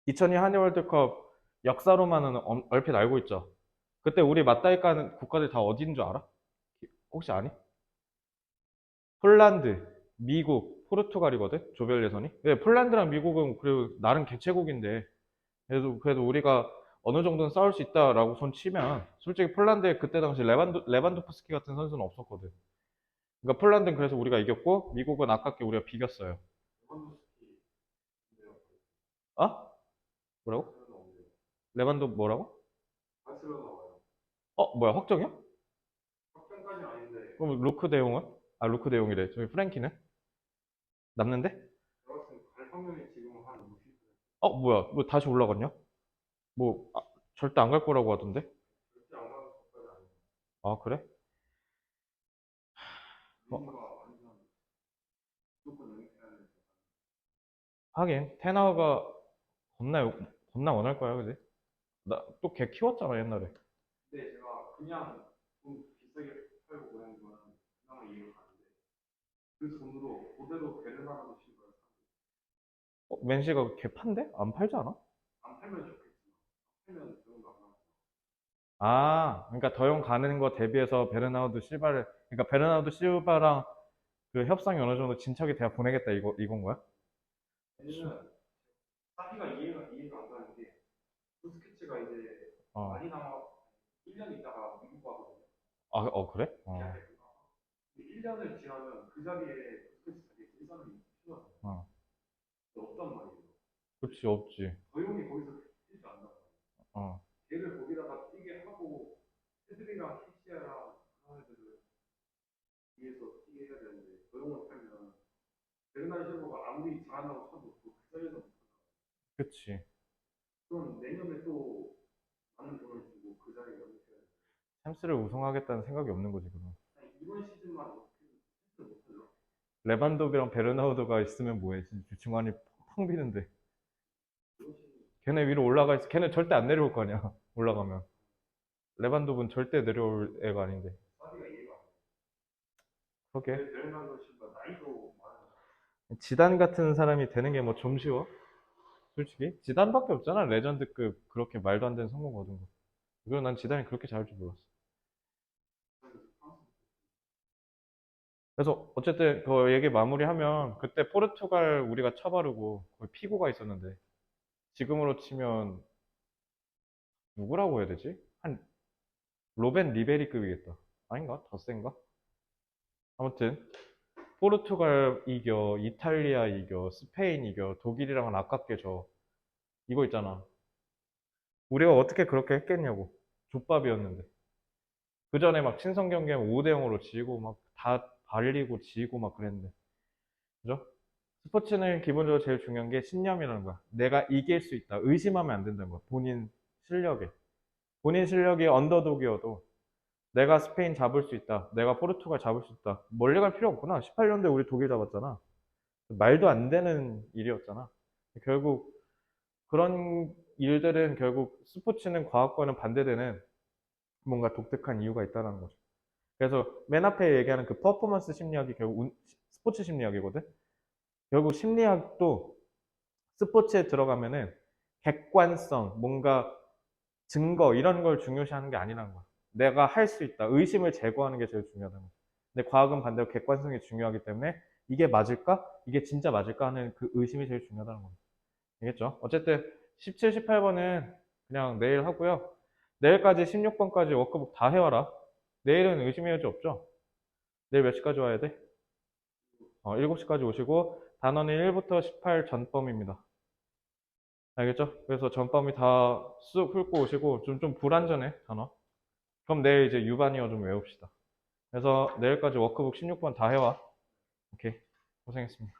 2002 한일 월드컵 역사로만은 얼핏 알고 있죠. 그때 우리 맞다이 까는 국가들 다 어디인 줄 알아? 혹시 아니? 폴란드, 미국, 포르투갈이거든? 조별 예선이. 네, 폴란드랑 미국은 그래도 나름 개최국인데 그래도 우리가 어느 정도는 싸울 수 있다라고 손 치면 솔직히 폴란드에 그때 당시 레반도프스키 같은 선수는 없었거든. 그러니까 폴란드는 그래서 우리가 이겼고 미국은 아깝게 우리가 비겼어요. 어? 뭐라고? 레반도 뭐라고? 바르셀로나 와요. 뭐야 확정이야? 확정까지는 아닌데 그럼 루크 대용은? 아 루크 대용이래. 저기 프랭키는? 남는데? 제가 봤을 때갈 확률이 지금 한 50%. 뭐야 뭐 다시 올라갔냐? 뭐 절대 안 갈 거라고 하던데? 절대 안 가는 것까지 아니고 아 그래? 어, 리그가 완전 무조건 영입해야 되는. 하긴 테나우가 겁나 원할 거야 그지? 나 또 걔 키웠잖아 옛날에. 근데 제가 그냥 돈 비싸게 팔고 그냥 거는 그나마 이해가 가는데 그 돈으로 그대로 베르나르도 실바를 맨시가 걔 판대? 안 팔지 않아? 안 팔면 좋겠지만 팔면 그 정도 안 나와. 아, 그러니까 더용 가는 거 대비해서 그러니까 베르나우드 실바랑 그 협상이 어느 정도 진척이 돼야 보내겠다 이건 거야? 왜냐면 사기가 이해가 안 가는 게 부스케츠가 이제 어, 많이 남아 1년 있다가 미국 가거든요. 그래? 계약했구나. 1년을 지나면 그 자리에 부스케츠 자리에 일선을 필요하잖아요. 어, 없단 말이에요. 그렇지, 없지. 허용이 거기서 뛰지 않나 봐요. 어, 걔를 거기다가 뛰게 하고 헤드리랑 KCR랑 그런 애들을 위해서 뛰게 해야 되는데 허용을 타면 베르나르 실버가 아무리 잘한다고 쳐도 그 자리에서 못 하잖아요. 그치. 그럼 내년에 또 많은 돈을 주고 그 자리에 연습해야 돼. 챔스를 우승하겠다는 생각이 없는 거지, 그럼. 아니, 이번 시즌만 어떻게 를 못하죠? 레반도비랑 베르나우드가 있으면 뭐해? 중간이 텅 비는데. 이번 시즌 걔네 위로 올라가 있어. 걔네 절대 안 내려올 거 아니야. 올라가면. 레반도브는 절대 내려올 애가 아닌데. 사비가 이해가 안 돼. 그렇게. 베르나르도 실버 나이도 많아요. 지단 같은 사람이 되는 게 뭐 좀 쉬워? 솔직히. 지단밖에 없잖아. 레전드급 그렇게 말도 안 되는 성공 거둔 거. 그리고 난 지단이 그렇게 잘할 줄 몰랐어. 그래서 프랑스 그래서 어쨌든 그 얘기 마무리하면 그때 포르투갈 우리가 쳐바르고 거의 피고가 있었는데 지금으로 치면 누구라고 해야 되지? 한 로벤 리베리급이겠다. 아닌가? 더 센가? 아무튼 포르투갈 이겨, 이탈리아 이겨, 스페인 이겨, 독일이랑은 아깝게 져. 이거 있잖아. 우리가 어떻게 그렇게 했겠냐고. 족밥이었는데. 그 전에 막 친선 경기하면 5대 0으로 지고 막 다 발리고 지고 막 그랬는데. 그죠? 스포츠는 기본적으로 제일 중요한 게 신념이라는 거야. 내가 이길 수 있다. 의심하면 안 된다는 거야. 본인 실력에. 본인 실력이 언더독이어도 내가 스페인 잡을 수 있다. 내가 포르투갈 잡을 수 있다. 멀리 갈 필요 없구나. 18년도에 우리 독일 잡았잖아. 말도 안 되는 일이었잖아. 결국 그런 일들은 결국 스포츠는 과학과는 반대되는 뭔가 독특한 이유가 있다는 거죠. 그래서 맨 앞에 얘기하는 그 퍼포먼스 심리학이 결국 스포츠 심리학이거든. 결국 심리학도 스포츠에 들어가면은 객관성, 뭔가 증거 이런 걸 중요시하는 게 아니라는 거야. 내가 할 수 있다. 의심을 제거하는 게 제일 중요하다는 거야. 근데 과학은 반대로 객관성이 중요하기 때문에 이게 맞을까? 이게 진짜 맞을까 하는 그 의심이 제일 중요하다는 거야. 알겠죠? 어쨌든 17, 18번은 그냥 내일 하고요. 내일까지 16번까지 워크북 다 해와라. 내일은 의심의 여지 없죠? 내일 몇 시까지 와야 돼? 7시까지 오시고 단원은 1부터 18 전범입니다. 알겠죠? 그래서 전범위 다 쑥 훑고 오시고 좀 불안전해, 단어. 그럼 내일 이제 유반이어 좀 외웁시다. 그래서 내일까지 워크북 16번 다 해와. 오케이. 고생했습니다.